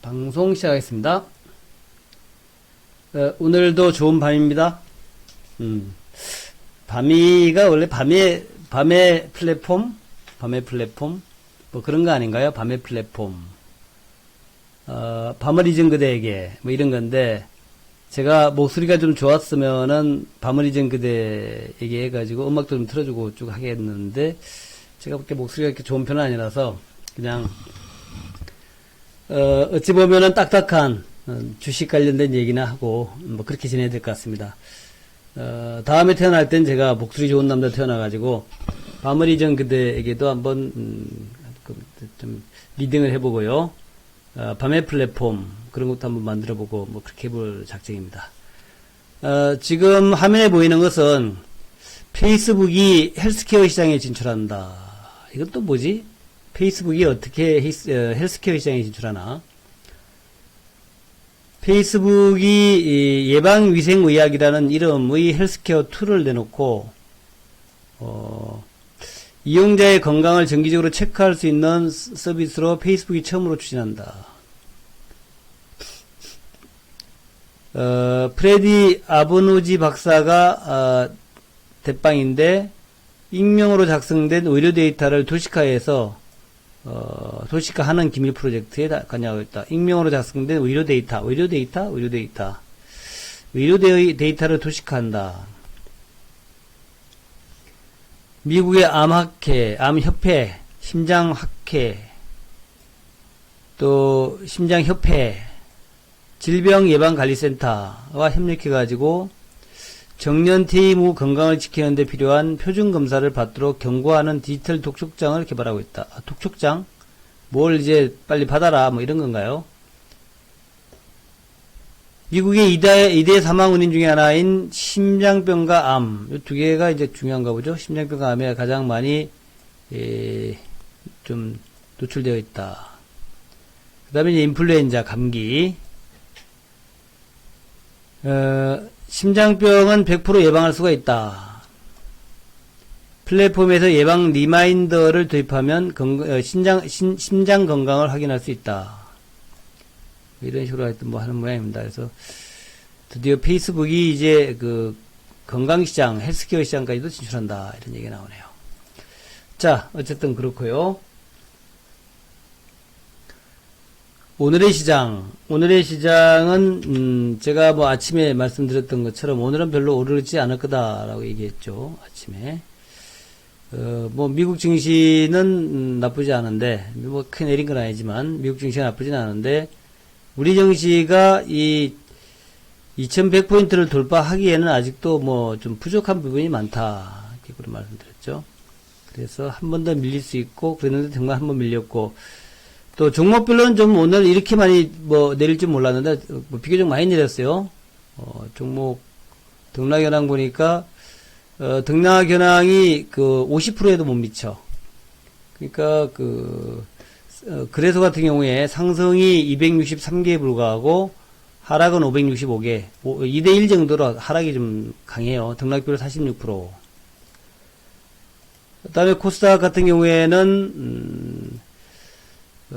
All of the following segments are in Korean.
방송 시작하겠습니다. 오늘도 좋은 밤입니다. 밤이가 원래 밤의 플랫폼? 뭐 그런 거 아닌가요? 밤의 플랫폼. 밤을 잊은 그대에게, 뭐 이런 건데, 제가 목소리가 좀 좋았으면은 밤을 잊은 그대에게 해가지고 음악도 좀 틀어주고 쭉 하겠는데, 제가 그렇게 목소리가 이렇게 좋은 편은 아니라서, 그냥, 어찌 보면은 딱딱한 주식 관련된 얘기나 하고 뭐 그렇게 지내야 될 것 같습니다. 다음에 태어날 땐 제가 목소리 좋은 남자 태어나가지고 밤을 잊은 그대에게도 한번 좀 리딩을 해보고요. 밤의 플랫폼 그런 것도 한번 만들어보고 뭐 그렇게 해볼 작정입니다. 지금 화면에 보이는 것은 페이스북이 헬스케어 시장에 진출한다. 이건 또 뭐지? 페이스북이 어떻게 헬스케어 시장에 진출하나? 페이스북이 예방위생의학이라는 이름의 헬스케어 툴을 내놓고 이용자의 건강을 정기적으로 체크할 수 있는 서비스로 페이스북이 처음으로 추진한다. 프레디 아보노지 박사가 대빵인데 익명으로 작성된 의료 데이터를 도식화해서 도식화하는 기밀 프로젝트에 관여하고 있다. 익명으로 작성된 의료 데이터를 도식화한다. 미국의 암협회, 심장학회, 또 심장협회, 질병예방관리센터와 협력해가지고 정년퇴임 후 건강을 지키는 데 필요한 표준 검사를 받도록 경고하는 디지털 독촉장을 개발하고 있다. 독촉장? 뭘 이제 빨리 받아라 뭐 이런 건가요? 미국의 2대 사망 원인 중에 하나인 심장병과 암, 이 두 개가 이제 중요한가 보죠. 심장병과 암에 가장 많이 좀 노출되어 있다. 그 다음에 이제 인플루엔자, 감기. 심장병은 100% 예방할 수가 있다. 플랫폼에서 예방 리마인더를 도입하면 심장 건강을 확인할 수 있다. 이런 식으로 하여튼 뭐 하는 모양입니다. 그래서 드디어 페이스북이 이제 그 건강시장, 헬스케어 시장까지도 진출한다. 이런 얘기가 나오네요. 자, 어쨌든 그렇고요. 오늘의 시장은 제가 뭐 아침에 말씀드렸던 것처럼 오늘은 별로 오르지 않을 거다라고 얘기했죠. 아침에 뭐 미국 증시는 나쁘지 않은데 뭐 크게 내린 건 아니지만 미국 증시가 나쁘진 않은데 우리 증시가 이 2100포인트를 돌파하기에는 아직도 뭐 좀 부족한 부분이 많다. 이렇게 그런 말씀드렸죠. 그래서 한 번 더 밀릴 수 있고 그랬는데 정말 한 번 밀렸고 또 종목별로는 좀 오늘 이렇게 많이 뭐 내릴 줄 몰랐는데 뭐 비교적 많이 내렸어요. 종목 등락현황 보니까 등락현황이 그 50%에도 못 미쳐. 그러니까 그래서 같은 경우에 상승이 263개에 불과하고 하락은 565개, 2대1 정도로 하락이 좀 강해요. 등락비율 46%. 그 다음에 코스닥 같은 경우에는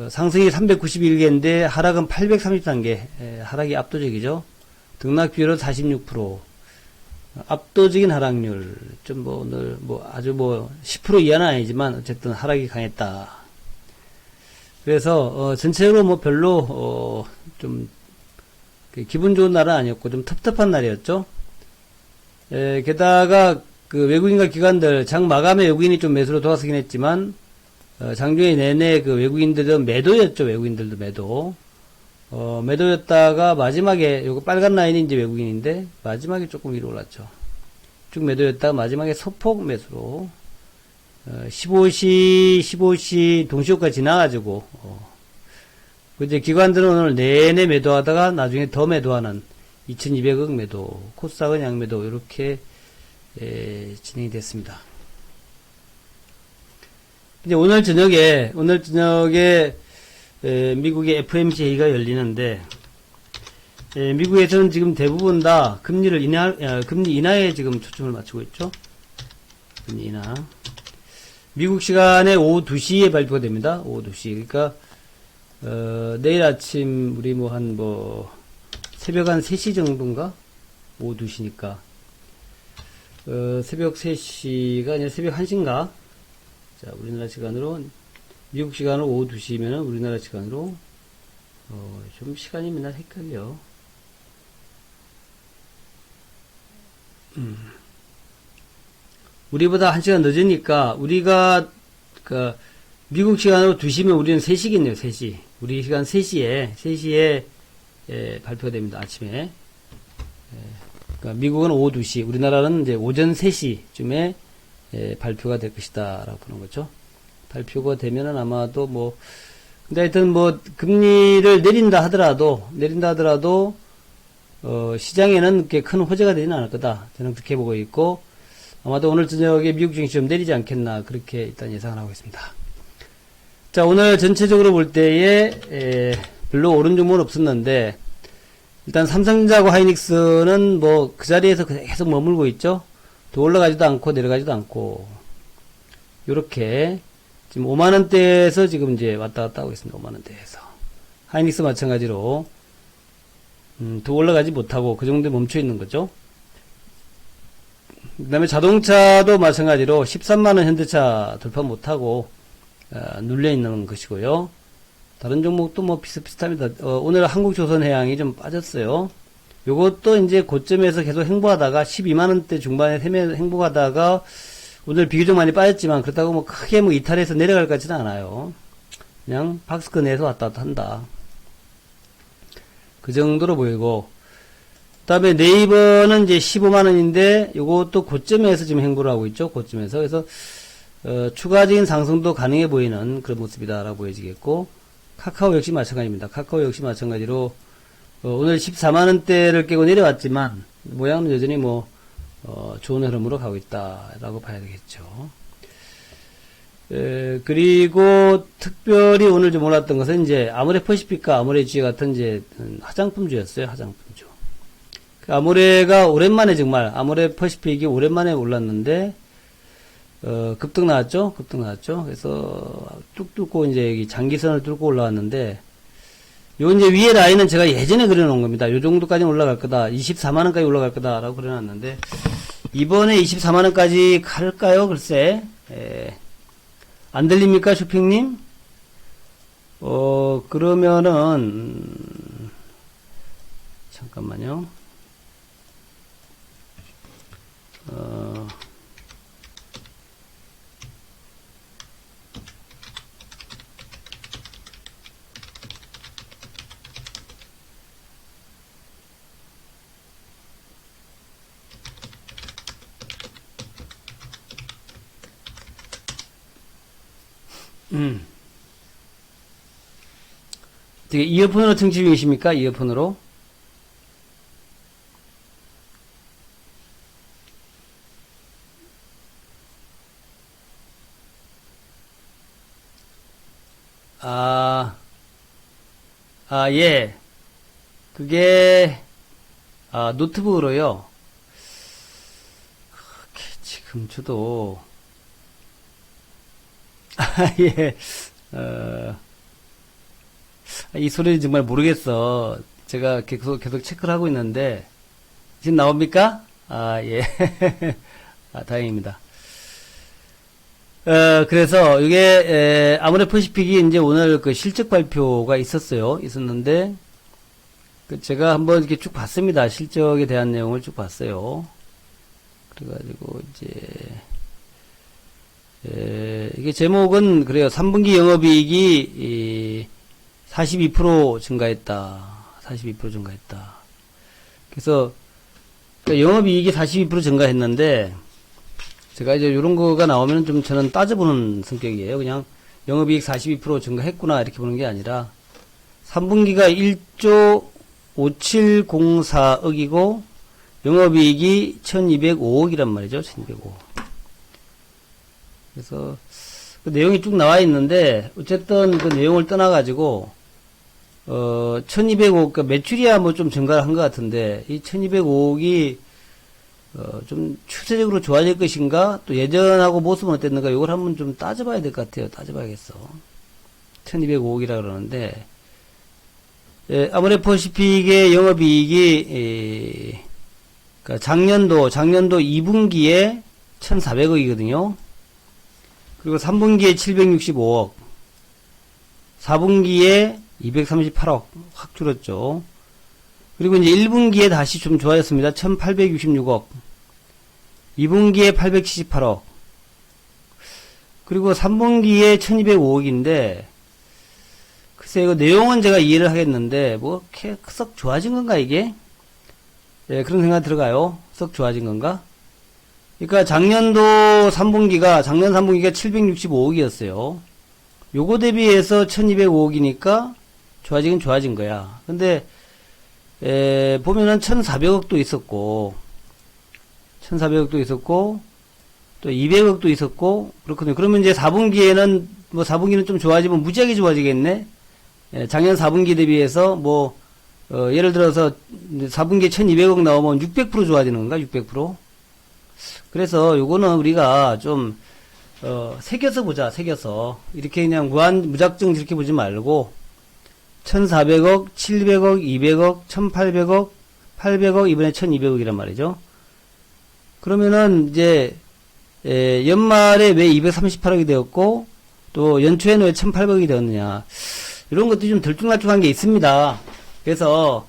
상승이 391개인데 하락은 833개, 하락이 압도적이죠. 등락 비율은 46%, 압도적인 하락률. 좀 뭐 오늘 뭐 아주 뭐 10% 이하는 아니지만 어쨌든 하락이 강했다. 그래서 전체적으로 뭐 별로 좀 기분 좋은 날은 아니었고 좀 텁텁한 날이었죠. 게다가 그 외국인과 기관들 장 마감에 외국인이 좀 매수로 돌아서긴 했지만 장중에 내내 그 외국인들은 매도였죠. 외국인들도 매도. 매도였다가 마지막에 요거 빨간 라인이 이제 외국인인데 마지막에 조금 위로 올랐죠. 쭉 매도였다가 마지막에 소폭 매수로 15시 동시효과 지나가지고 이제 기관들은 오늘 내내 매도하다가 나중에 더 매도하는 2200억 매도, 코스닥은 양매도 이렇게 진행이 됐습니다. 이제 오늘 저녁에 미국의 FOMC 회의가 열리는데 미국에서는 지금 대부분 다 금리 인하에 지금 초점을 맞추고 있죠. 금리 인하. 미국 시간에 오후 2시에 발표가 됩니다. 오후 2시. 그러니까 내일 아침 우리 새벽 한 3시 정도인가? 오후 2시니까. 새벽 3시가 아니라 새벽 1시인가? 자, 우리나라 시간으로, 미국 시간으로 오후 2시면은 우리나라 시간으로, 좀 시간이 맨날 헷갈려. 우리보다 1시간 늦으니까, 미국 시간으로 2시면 우리는 3시겠네요, 3시. 우리 시간 3시에 발표가 됩니다, 아침에. 그러니까 미국은 오후 2시, 우리나라는 이제 오전 3시쯤에 발표가 될 것이다, 라고 보는 거죠. 발표가 되면은 아마도 근데 하여튼 금리를 내린다 하더라도, 시장에는 그렇게 큰 호재가 되지는 않을 거다. 저는 그렇게 보고 있고, 아마도 오늘 저녁에 미국 증시 좀 내리지 않겠나, 그렇게 일단 예상을 하고 있습니다. 자, 오늘 전체적으로 볼 때에, 별로 오른 종목은 없었는데, 일단 삼성전자하고 하이닉스는 그 자리에서 계속 머물고 있죠. 더 올라가지도 않고 내려가지도 않고, 요렇게, 지금 5만원대에서 지금 이제 왔다 갔다 하고 있습니다. 5만원대에서. 하이닉스 마찬가지로, 더 올라가지 못하고 그 정도에 멈춰 있는 거죠. 그 다음에 자동차도 마찬가지로 13만원 현대차 돌파 못하고, 눌려 있는 것이고요. 다른 종목도 비슷비슷합니다. 오늘 한국조선해양이 좀 빠졌어요. 요것도 이제 고점에서 계속 행보하다가 12만원대 중반에 행보하다가 오늘 비교적 많이 빠졌지만 그렇다고 크게 이탈해서 내려갈 것 같지는 않아요. 그냥 박스권 내에서 왔다 갔다 한다. 그 정도로 보이고, 그 다음에 네이버는 이제 15만원인데 요것도 고점에서 지금 행보를 하고 있죠. 고점에서. 그래서 추가적인 상승도 가능해 보이는 그런 모습이다라고 보여지겠고, 카카오 역시 마찬가지입니다. 카카오 역시 마찬가지로 오늘 14만원대를 깨고 내려왔지만 모양은 여전히 좋은 흐름으로 가고 있다라고 봐야 되겠죠. 그리고 특별히 오늘 좀 올랐던 것은 이제 아모레퍼시픽과 아모레주에 같은 이제 화장품주였어요. 화장품주. 아모레가 오랜만에 정말 아모레퍼시픽이 오랜만에 올랐는데 급등 나왔죠? 그래서 뚝 뚫고 이제 여기 장기선을 뚫고 올라왔는데, 요 이제 위에 라인은 제가 예전에 그려놓은 겁니다. 요 정도까지 올라갈 거다. 24만원까지 올라갈 거다라고 그려놨는데, 이번에 24만원까지 갈까요? 글쎄. 안 들립니까? 쇼핑님? 그러면은, 잠깐만요. 되게 이어폰으로 청취 중이십니까? 이어폰으로? 예. 그게, 노트북으로요. 지금 저도, 예. 이 소리는 정말 모르겠어. 제가 계속 체크를 하고 있는데, 지금 나옵니까? 예. 다행입니다. 그래서 이게 아모레퍼시픽이 이제 오늘 그 실적 발표가 있었는데 제가 한번 이렇게 쭉 봤습니다. 실적에 대한 내용을 쭉 봤어요. 그래가지고 이제 이게 제목은 그래요. 3분기 영업이익이 42% 증가했다. 42% 증가했다. 그래서 그러니까 영업이익이 42% 증가했는데 제가 이제 이런 거가 나오면 좀 저는 따져보는 성격이에요. 그냥 영업이익 42% 증가했구나 이렇게 보는 게 아니라 3분기가 1조 5704억이고 영업이익이 1205억이란 말이죠. 1205억. 그래서 그 내용이 쭉 나와 있는데 어쨌든 그 내용을 떠나가지고 1205억 그러니까 매출이야 뭐 좀 증가를 한 것 같은데 이 1205억이 좀 추세적으로 좋아질 것인가? 또 예전하고 모습은 어땠는가? 이걸 한번 좀 따져봐야 될 것 같아요. 따져봐야겠어. 1205억이라 그러는데, 아모레퍼시픽의 영업이익이 그러니까 작년도 2분기에 1,400억이거든요. 그리고 3분기에 765억, 4분기에 238억 확 줄었죠. 그리고 이제 1분기에 다시 좀 좋아졌습니다. 1,866억, 2분기에 878억, 그리고 3분기에 1,205억인데 글쎄 이거 내용은 제가 이해를 하겠는데 뭐 이렇게 썩 좋아진 건가 이게? 예, 그런 생각이 들어가요. 썩 좋아진 건가? 그러니까 작년 3분기가 765억이었어요. 요거 대비해서 1205억이니까 좋아지긴 좋아진 거야. 근데 보면은 1400억도 있었고 1400억도 있었고 또 200억도 있었고 그렇거든요. 그러면 이제 4분기에는 뭐 4분기는 좀 좋아지면 무지하게 좋아지겠네. 작년 4분기 대비해서 뭐 예를 들어서 4분기에 1200억 나오면 600% 좋아지는 건가? 600%? 그래서 요거는 우리가 좀 새겨서 보자. 새겨서 이렇게 그냥 무작정 이렇게 보지 말고 1400억, 700억, 200억, 1800억, 800억, 이번에 1200억이란 말이죠. 그러면은 이제 연말에 왜 238억이 되었고 또 연초에는 왜 1800억이 되었느냐, 이런 것도 좀 들쭉날쭉한 게 있습니다. 그래서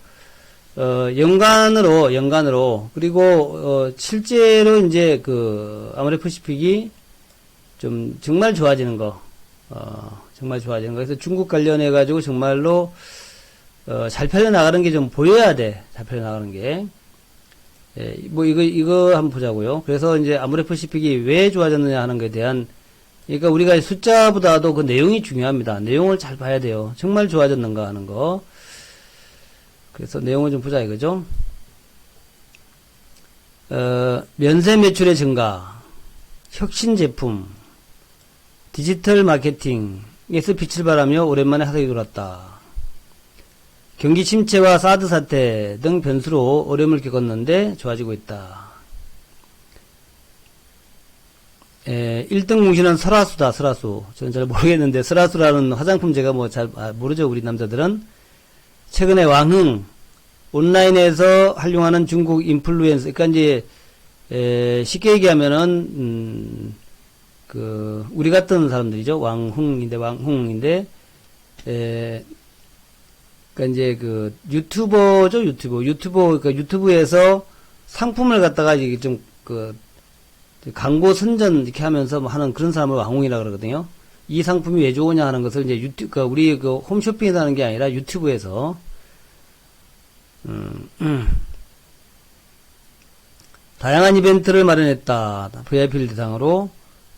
연간으로 그리고 실제로 이제 그 아모레퍼시픽이 좀 정말 좋아지는 거, 정말 좋아지는 거. 그래서 중국 관련해 가지고 정말로 잘 팔려 나가는 게 좀 보여야 돼. 잘 팔려 나가는 게. 뭐 이거 한번 보자고요. 그래서 이제 아모레퍼시픽이 왜 좋아졌느냐 하는 것에 대한, 그러니까 우리가 숫자보다도 그 내용이 중요합니다. 내용을 잘 봐야 돼요. 정말 좋아졌는가 하는 거. 그래서 내용을 좀 보자 이거죠. 면세 매출의 증가, 혁신 제품, 디지털 마케팅에서 빛을 발하며 오랜만에 하락이 돌았다. 경기 침체와 사드 사태 등 변수로 어려움을 겪었는데 좋아지고 있다. 1등 공신은 설화수다. 설화수. 저는 잘 모르겠는데 설화수라는 화장품제가 뭐 잘 모르죠, 우리 남자들은. 최근에 왕흥 온라인에서 활용하는 중국 인플루엔서, 그러니까 이제 쉽게 얘기하면은 그 우리 같은 사람들이죠. 왕흥인데 그러니까 이제 그 유튜버죠. 그러니까 유튜브에서 상품을 갖다가 이게 좀 그 광고 선전 이렇게 하면서 뭐 하는 그런 사람을 왕홍이라 그러거든요. 이 상품이 왜 좋으냐 하는 것을 이제 그러니까 우리 그 홈쇼핑에서 하는 게 아니라 유튜브에서 다양한 이벤트를 마련했다. VIP를 대상으로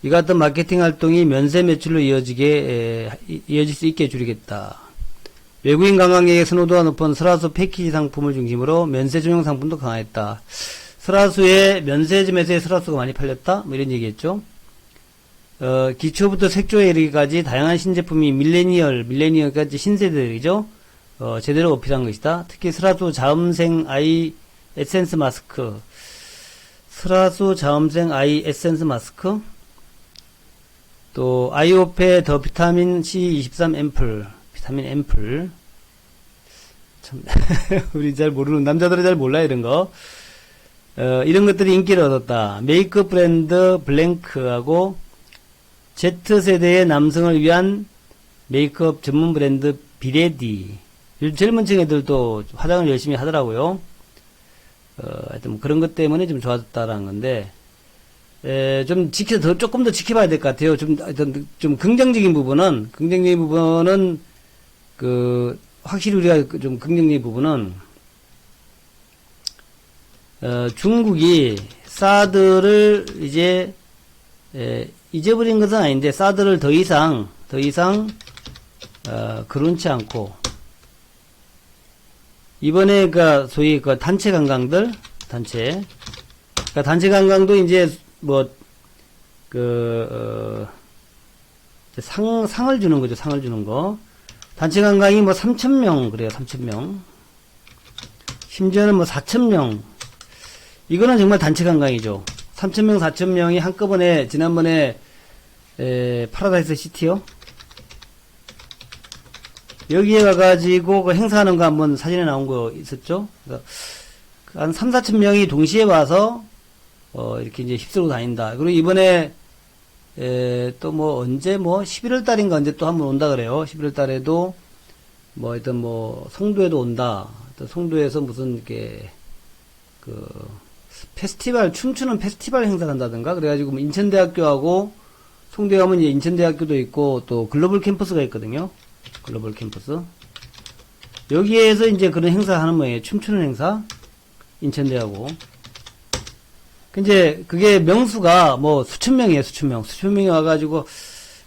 이 같은 마케팅 활동이 면세 매출로 이어질 수 있게 해주겠다. 외국인 관광객의 선호도가 높은 설화수 패키지 상품을 중심으로 면세 전용 상품도 강화했다. 설화수의 면세점에서의 설화수가 많이 팔렸다? 뭐 이런 얘기했죠. 기초부터 색조에 이르기까지 다양한 신제품이 밀레니얼까지 신세대들이죠. 제대로 어필한 것이다. 특히 설화수 자음생 아이 에센스 마스크, 또 아이오페 더 비타민 C23 앰플, 비타민 앰플. 참 우리 잘 모르는 남자들은 잘 몰라 이런 거. 이런 것들이 인기를 얻었다. 메이크업 브랜드 블랭크하고 Z세대의 남성을 위한 메이크업 전문 브랜드 비레디. 요즘 젊은 층 애들도 화장을 열심히 하더라고요. 하여튼 뭐 그런 것 때문에 좀 좋아졌다라는 건데, 조금 더 지켜봐야 될 것 같아요. 좀 긍정적인 부분은, 확실히 우리가 좀 긍정적인 부분은, 중국이 사드를 이제 잊어버린 것은 아닌데 사드를 더 이상 그렇지 않고 이번에 그 소위 그 단체 관광들 단체 관광도 이제 뭐 상을 주는 거죠. 상을 주는 거. 단체 관광이 뭐 3,000명 그래요. 3,000명. 심지어는 뭐 4,000명. 이거는 정말 단체 관광이죠. 3,000명, 4,000명이 한꺼번에, 지난번에, 파라다이스 시티요? 여기에 가가지고 그 행사하는 거 한번 사진에 나온 거 있었죠? 그러니까 한 3, 4천 명이 동시에 와서, 이렇게 이제 휩쓸고 다닌다. 그리고 이번에, 또 뭐 언제 뭐 11월 달인가 언제 또 한번 온다 그래요. 11월 달에도 뭐 하여튼 뭐 송도에도 온다. 또 송도에서 무슨 이렇게 그 페스티벌, 춤추는 페스티벌 행사를 한다든가. 그래가지고 뭐 인천대학교하고 송도에 가면 이제 인천대학교도 있고 또 글로벌 캠퍼스가 있거든요. 글로벌 캠퍼스. 여기에서 이제 그런 행사 하는 모양이에요. 춤추는 행사. 인천대하고. 근데 그게 명수가 뭐 수천 명이에요. 수천 명. 수천 명이 와가지고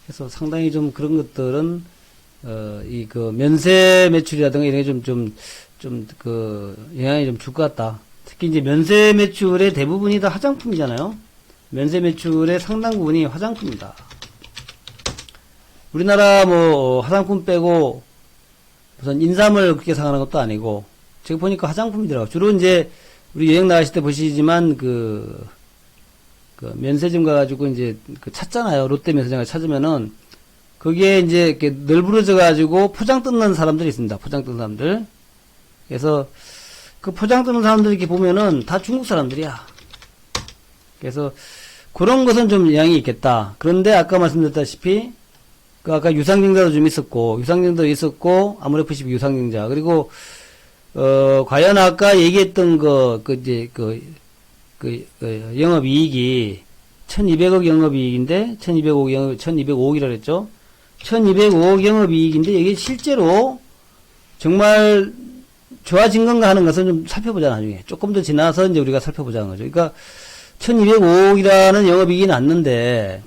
그래서 상당히 좀 그런 것들은 이 그 면세 매출이라든가 이런 게 그 영향이 좀 줄 것 같다. 특히 이제 면세 매출의 대부분이 다 화장품이잖아요. 면세 매출의 상당 부분이 화장품이다. 우리나라 뭐 화장품 빼고 무슨 인삼을 그렇게 사가는 것도 아니고 제가 보니까 화장품이더라고요. 주로 이제 우리 여행 나가실 때 보시지만 그 면세점 가가지고 이제 그 찾잖아요. 롯데 면세점 찾으면은 거기에 이제 이렇게 널브러져 가지고 포장 뜯는 사람들이 있습니다. 포장 뜯는 사람들. 그래서 그 포장 뜯는 사람들 이렇게 보면은 다 중국 사람들이야. 그래서 그런 것은 좀 영향이 있겠다. 그런데 아까 말씀드렸다시피 그 아까 유상증자도 좀 있었고 유상증자도 있었고 아무래도 FC 유상증자 그리고 과연 아까 얘기했던 영업이익이 1200억 영업이익인데 1205억이라 그랬죠. 1205억 영업이익인데 이게 실제로 정말 좋아진 건가 하는 것은 좀 살펴보자 나중에. 조금 더 지나서 이제 우리가 살펴보자는 거죠. 그러니까 1205억이라는 영업이익이 났는데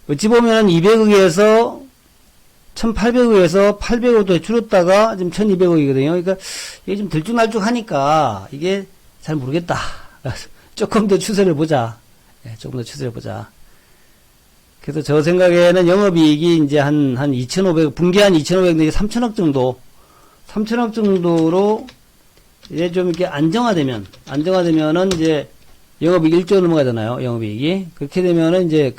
어찌 보면 200억에서 1800억에서 800억도 줄었다가 지금 1200억이거든요. 그러니까 이게 좀 들쭉날쭉하니까 이게 잘 모르겠다. 조금 더 추세를 보자. 조금 더 추세를 보자. 그래서 저 생각에는 영업이익이 이제 한 2,500, 분기 한 2,500 내지 3,000억 정도, 3,000억 정도로 이제 좀 이렇게 안정화되면은 이제 영업이익 1조 넘어가잖아요. 영업이익이. 그렇게 되면은 이제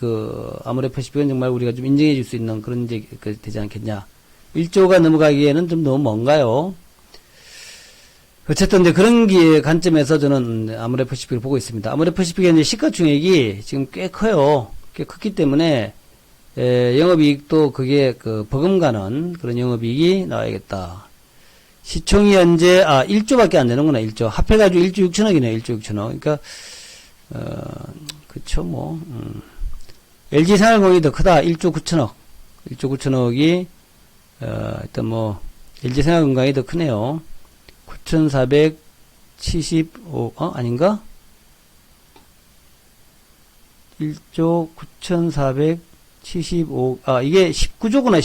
아모레퍼시픽은 정말 우리가 좀 인정해 줄 수 있는 그런 이제 되지 않겠냐. 1조가 넘어가기에는 좀 너무 먼가요. 어쨌든 이제 그런 관점에서 저는 아모레퍼시픽을 보고 있습니다. 아모레퍼시픽의 이제 시가총액이 지금 꽤 커요. 꽤 컸기 때문에 영업이익도 그게 버금가는 그런 영업이익이 나와야겠다. 시총이 현재 1조밖에 안 되는구나. 1조 합해가지고 1조 6천억이네요. 1조 6천억. 그러니까 그쵸 뭐 LG생활공이 더 크다. 1조 9천억. 1조 9천억이 일단 뭐 LG생활건강이 더 크네요. 9,475 아닌가? 1조 9,475 이게 19조구나.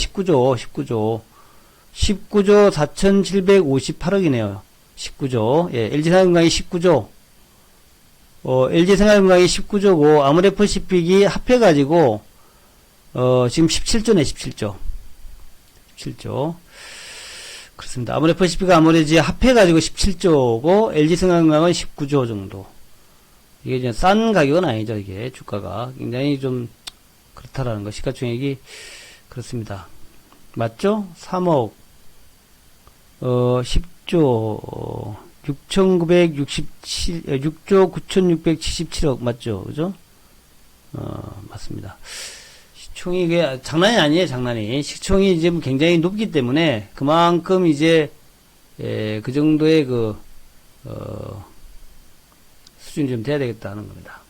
19조 4,758억이네요. 19조. 예, LG생활건강이 19조. LG생활건강이 19조고 아모레퍼시픽이 합해가지고 지금 17조네. 17조. 그렇습니다. 아모레퍼시픽과 아모레지 합해가지고 17조고 LG생활건강은 19조 정도. 이게 이제 싼 가격은 아니죠. 이게 주가가 굉장히 좀 그렇다라는 거. 시가총액이 그렇습니다. 맞죠? 3억 10조 6조 9,677억 맞죠? 그죠? 맞습니다. 시총이 이게 장난이 아니에요. 장난이. 시총이 이제 굉장히 높기 때문에 그만큼 이제 그 정도의 수준이 좀 돼야 되겠다는 겁니다.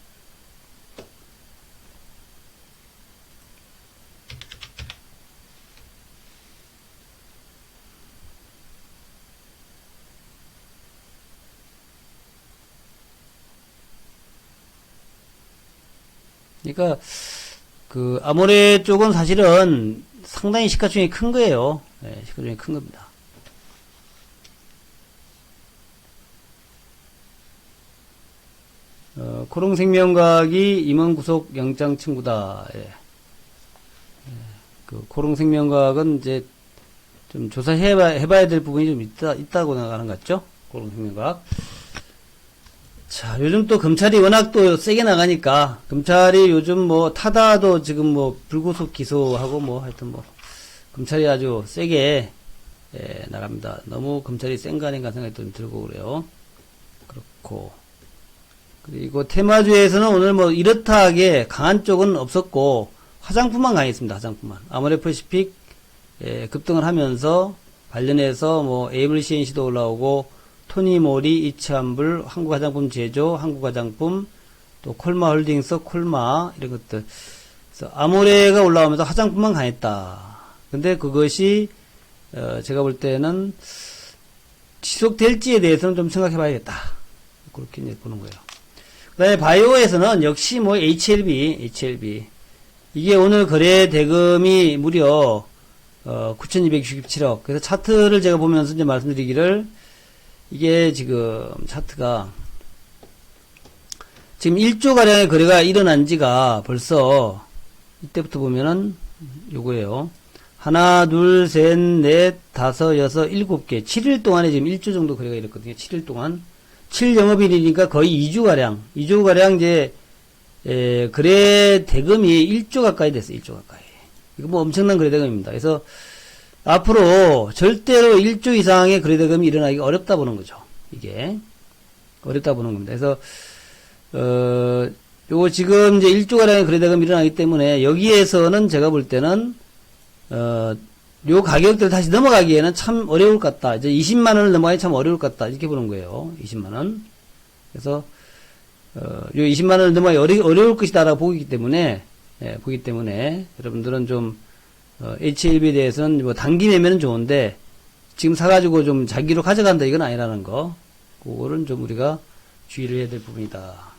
그러니까 아모레 쪽은 사실은 상당히 시가총액이 큰 거예요. 시가총액이 큰 겁니다. 코롱생명과학이 임원 구속 영장 청구다. 코롱생명과학은 이제 좀 조사해봐야 될 부분이 좀 있다고 나가는 것 같죠? 코롱생명과학. 자, 요즘 또 검찰이 워낙 또 세게 나가니까, 검찰이 요즘 뭐 타다도 지금 뭐 불구속 기소하고 뭐 하여튼 뭐 검찰이 아주 세게 나갑니다. 너무 검찰이 센 거 아닌가 생각이 좀 들고 그래요. 그렇고 그리고 테마주에서는 오늘 뭐 이렇다 하게 강한 쪽은 없었고 화장품만 강했습니다. 화장품만. 아모레퍼시픽 급등을 하면서 관련해서 뭐 ABCNC도 올라오고 토니모리, 이츠한불, 한국화장품 제조, 한국화장품, 또 콜마홀딩스, 콜마 이런 것들. 그래서 아모레가 올라오면서 화장품만 강했다. 근데 그것이 제가 볼 때는 지속될지에 대해서는 좀 생각해 봐야겠다. 그렇게 이제 보는 거예요. 그 다음에 바이오에서는 역시 뭐 HLB. 이게 오늘 거래 대금이 무려 9,267억. 그래서 차트를 제가 보면서 이제 말씀드리기를 이게 지금 차트가 지금 1조 가량의 거래가 일어난 지가 벌써 이때부터 보면은 요거예요. 하나, 둘, 셋, 넷, 다섯, 여섯, 7개. 7일 동안에 지금 1조 정도 거래가 이랬거든요. 7일 동안. 7영업일이니까 거의 2주 가량 이제 거래 대금이 1조 가까이 됐어요. 1조 가까이. 이거 뭐 엄청난 거래 대금입니다. 그래서 앞으로 절대로 1조 이상의 거래 대금이 일어나기가 어렵다 보는 거죠. 이게 어렵다 보는 겁니다. 그래서 요거 지금 이제 1조 가량의 거래 대금이 일어나기 때문에 여기에서는 제가 볼 때는 요 가격대를 다시 넘어가기에는 참 어려울 것 같다. 이제 20만 원을 넘어가기 참 어려울 것 같다. 이렇게 보는 거예요. 20만 원. 그래서 요 20만 원을 넘어가기 어려울 것이다라고 보기 때문에 여러분들은 좀 HLB에 대해서는 뭐 단기 매매는 좋은데 지금 사가지고 좀 자기로 가져간다 이건 아니라는 거. 그거는 좀 우리가 주의를 해야 될 부분이다.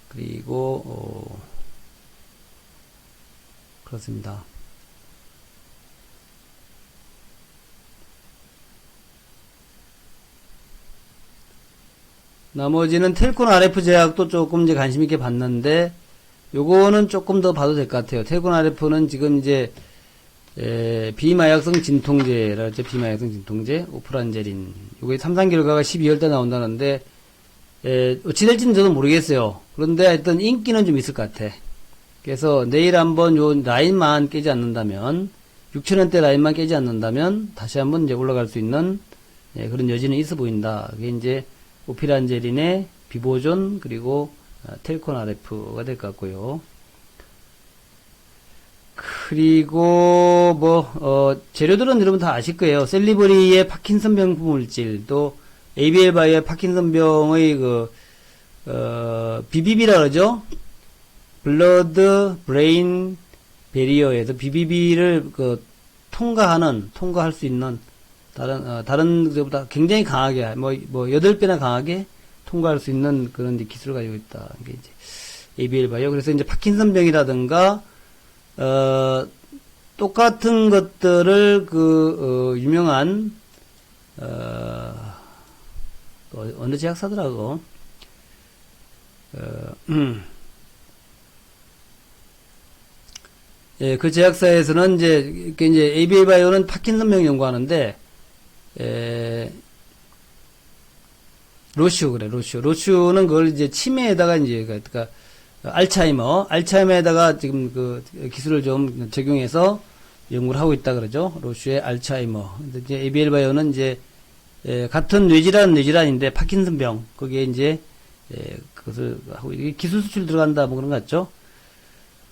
그리고 그렇습니다. 나머지는 텔콘 RF 제약도 조금 이제 관심 있게 봤는데 요거는 조금 더 봐도 될 것 같아요. 텔콘 RF는 지금 이제 비마약성 진통제라 죠 비마약성 진통제 오프란제린 요게 3상 결과가 12월달 나온다는데 어찌 될지는 저도 모르겠어요. 그런데 하여튼 인기는 좀 있을 것 같아. 그래서 내일 한번 요 라인만 깨지 않는다면 6,000원대 라인만 깨지 않는다면 다시 한번 이제 올라갈 수 있는 그런 여지는 있어 보인다. 그게 이제 오피란제린의 비보존 그리고 텔콘 RF가 될 것 같고요. 그리고 뭐 재료들은 여러분 다 아실 거예요. 셀리버리의 파킨슨병 물질 또 ABL 바이오의 파킨슨병의 BBB라 그러죠. 블러드 브레인 베리어에서 BBB를 통과할 수 있는 다른 것보다 굉장히 강하게 뭐 8배나 강하게 통과할 수 있는 그런 기술을 가지고 있다. 이게 이제 ABL 바이오. 그래서 이제 파킨슨병이라든가 똑같은 것들을 유명한 어느 제약사더라고. 예, 그 제약사에서는 이제 ABL 바이오는 파킨슨병 연구하는데 로슈는 그걸 이제 치매에다가 이제 그러니까 알츠하이머에다가 지금 그 기술을 좀 적용해서 연구를 하고 있다 그러죠. 로슈의 알츠하이머. 근데 이제 ABL 바이오는 이제 같은 뇌질환인데 파킨슨병 거기에 이제 그것을 하고 기술 수출 들어간다 뭐 그런 것 같죠.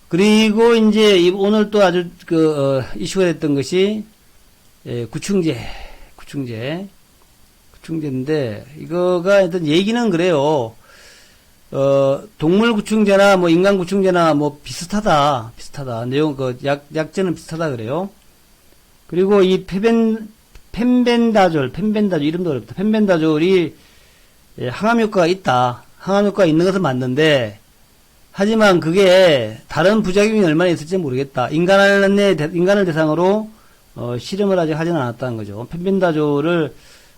그리고 이제 오늘 또 아주 이슈가 됐던 것이 구충제인데 이거가 일단 얘기는 그래요. 동물 구충제나 뭐 인간 구충제나 뭐 비슷하다. 내용 약제는 비슷하다 그래요. 그리고 이 펜벤다졸 이름도 어렵다. 펜벤다졸이 항암 효과가 있다. 항암 효과가 있는 것은 맞는데 하지만 그게 다른 부작용이 얼마나 있을지 모르겠다. 인간을 대상으로 실험을 아직 하지는 않았다는 거죠. 펜벤다졸을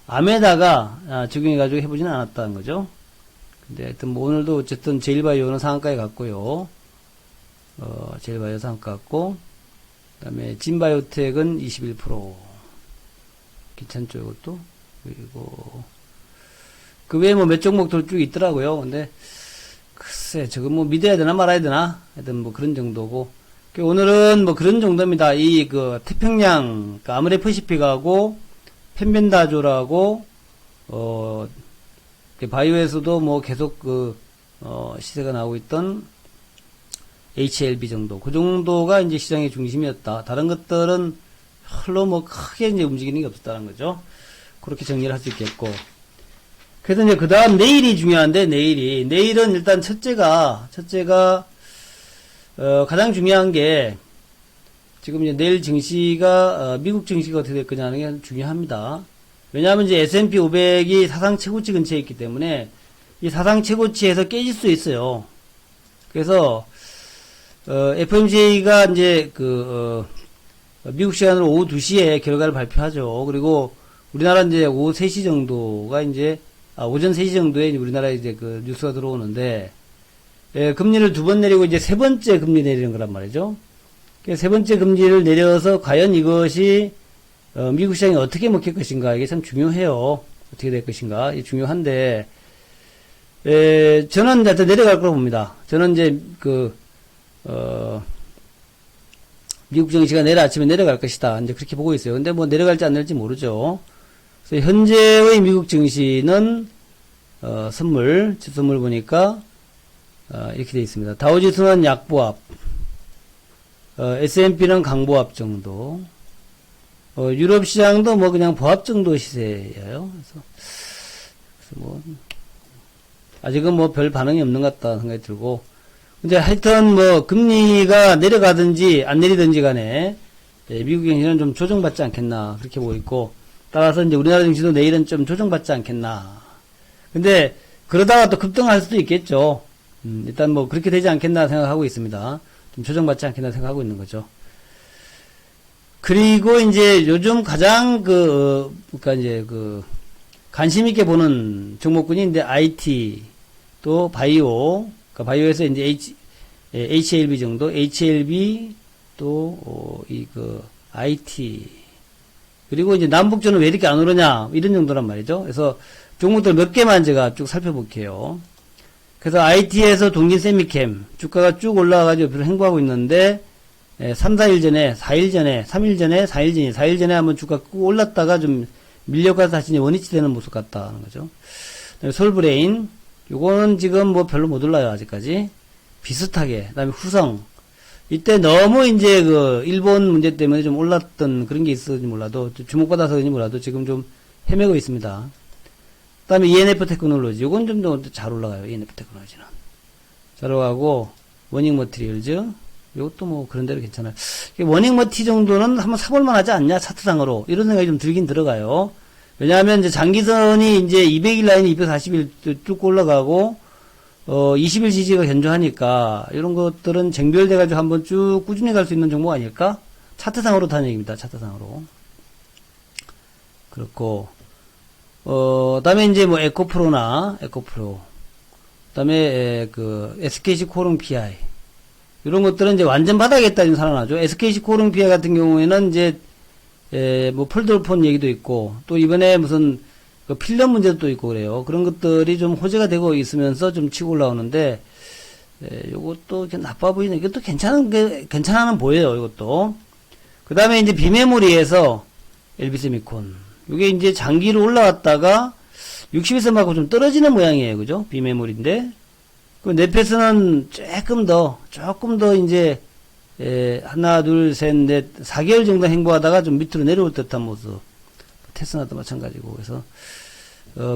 암에다가 적용해가지고 해보지는 않았다는 거죠. 근데 하여튼 뭐 오늘도 어쨌든 제일바이오는 상한가에 갔고요. 제일바이오 상한가 갔고, 그 다음에 진바이오텍은 21%. 괜찮죠, 이것도? 그리고, 그 외에 뭐 몇 종목들 쭉 있더라고요. 근데, 글쎄, 저거 뭐 믿어야 되나 말아야 되나? 하여튼 뭐 그런 정도고, 오늘은 뭐 그런 정도입니다. 이 그 태평양, 그 아모레퍼시픽하고 펜벤다졸하고 바이오에서도 뭐 계속 시세가 나오고 있던 HLB 정도, 그 정도가 이제 시장의 중심이었다. 다른 것들은 별로 뭐 크게 이제 움직이는 게 없었다는 거죠. 그렇게 정리를 할 수 있겠고. 그래서 이제 그 다음 내일이 중요한데, 내일은 일단 첫째가, 가장 중요한 게, 지금 이제 내일 증시가, 미국 증시가 어떻게 될 거냐 하는 게 중요합니다. 왜냐하면 이제 S&P 500이 사상 최고치 근처에 있기 때문에, 이 사상 최고치에서 깨질 수 있어요. 그래서, FOMC가 이제 미국 시간으로 오후 2시에 결과를 발표하죠. 그리고 우리나라 이제 오후 3시 정도가 이제, 오전 3시 정도에 우리나라에 이제 뉴스가 들어오는데, 금리를 2번 내리고 이제 세 번째 금리 내리는 거란 말이죠. 세 번째 금리를 내려서 과연 이것이, 미국 시장이 어떻게 먹힐 것인가, 이게 참 중요해요. 어떻게 될 것인가, 이게 중요한데, 저는 하여튼 내려갈 거라고 봅니다. 저는 이제 미국 증시가 내일 아침에 내려갈 것이다. 이제 그렇게 보고 있어요. 근데 뭐 내려갈지 안 내릴지 모르죠. 그래서 현재의 미국 증시는, 지수선물 보니까, 이렇게 되어 있습니다. 다우지수는 약보합, S&P는 강보합 정도, 유럽 시장도 뭐 그냥 보합 정도 시세예요. 그래서 뭐, 아직은 뭐 별 반응이 없는 것 같다 생각이 들고, 근데 하여튼 뭐 금리가 내려가든지 안 내리든지 간에 미국 증시는 좀 조정받지 않겠나 그렇게 보고 있고, 따라서 이제 우리나라 증시도 내일은 좀 조정받지 않겠나. 근데 그러다가 또 급등할 수도 있겠죠. 일단 뭐 그렇게 되지 않겠나 생각하고 있습니다. 좀 조정받지 않겠나 생각하고 있는 거죠. 그리고 이제 요즘 가장 그러니까 이제 관심 있게 보는 종목군이 이제 IT 또 바이오, 그러니까 바이오에서 이제 HLB 정도, HLB 또 IT, 그리고 이제 남북전은 왜 이렇게 안 오르냐 이런 정도란 말이죠. 그래서 종목들 몇 개만 제가 쭉 살펴볼게요. 그래서 IT에서 동진 세미캠 주가가 쭉 올라가가지고 별로 행보하고 있는데, 3, 4일 전에, 4일 전에, 3일 전에, 4일 전에, 4일 전에 한번 주가 꾹 올랐다가 좀 밀려가서 다시 원위치 되는 모습 같다는 거죠. 솔브레인, 요거는 지금 뭐 별로 못 올라요, 아직까지. 비슷하게. 그 다음에 후성. 이때 너무 이제 일본 문제 때문에 좀 올랐던 그런 게 있었는지 몰라도, 주목받아서 그런지 몰라도 지금 좀 헤매고 있습니다. 그 다음에 ENF 테크놀로지. 요건 좀 더 잘 올라가요, ENF 테크놀로지는. 잘 올라가고, 워닝 머티리얼즈. 요것도 뭐 그런 대로 괜찮아요. 워닝 머티 정도는 한번 사볼만 하지 않냐, 차트상으로. 이런 생각이 좀 들긴 들어가요. 왜냐하면 이제 장기선이 이제 200일 라인이 240일 쭉 올라가고, 20일 지지가 견조하니까, 이런 것들은 쟁별돼가지고 한번 쭉 꾸준히 갈 수 있는 종목 아닐까? 차트상으로 타는 얘기입니다, 차트상으로. 그렇고, 다음에 이제 뭐 에코프로. 다음에 SKC 코롱 PI. 이런 것들은 이제 완전 바닥에 있다 좀 살아나죠. SKC 코롱 PI 같은 경우에는 이제, 뭐 폴더폰 얘기도 있고, 또 이번에 무슨 필름 문제도 또 있고 그래요. 그런 것들이 좀 호재가 되고 있으면서 좀 치고 올라오는데, 요것도 나빠 보이네. 이것도 괜찮아는 보여요, 이것도. 그 다음에 이제 비메모리에서 LB세미콘. 요게 이제 장기로 올라왔다가 60일선 맞고 좀 떨어지는 모양이에요. 그죠? 비메모리인데. 그 넷패스는 조금 더 이제, 하나, 둘, 셋, 넷, 4개월 정도 행보하다가 좀 밑으로 내려올 듯한 모습. 테스나도 마찬가지고. 그래서,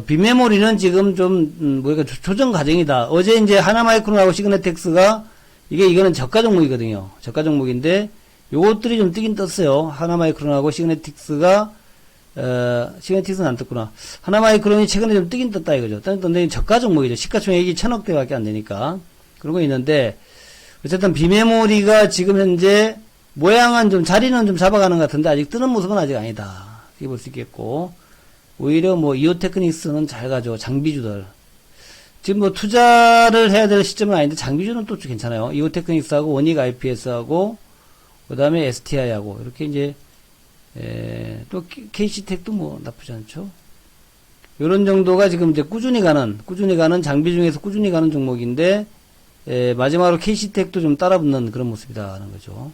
비메모리는 지금 좀, 뭐랄까, 조정 과정이다. 어제 이제 하나마이크론하고 시그네틱스가, 이거는 저가 종목이거든요. 저가 종목인데, 요것들이 좀 뜨긴 떴어요. 하나마이크론하고 시그네틱스가, 시그네틱스는 안 떴구나. 하나마이크론이 최근에 좀 뜨긴 떴다 이거죠. 떴는데 저가 종목이죠. 시가총액이 1000억대밖에 안 되니까. 그런 거 있는데, 어쨌든 비메모리가 지금 현재 모양은 좀 자리는 좀 잡아가는 것 같은데 아직 뜨는 모습은 아직 아니다. 이렇게 볼 수 있겠고, 오히려 뭐 이오테크닉스는 잘 가죠. 장비주들. 지금 뭐 투자를 해야 될 시점은 아닌데 장비주는 또 괜찮아요. 이오테크닉스하고 원익 IPS하고 그 다음에 STI하고 이렇게 이제 또 KC텍도 뭐 나쁘지 않죠. 요런 정도가 지금 이제 꾸준히 가는 장비 중에서 꾸준히 가는 종목인데, 마지막으로 KC텍도 좀 따라붙는 그런 모습이다는 거죠.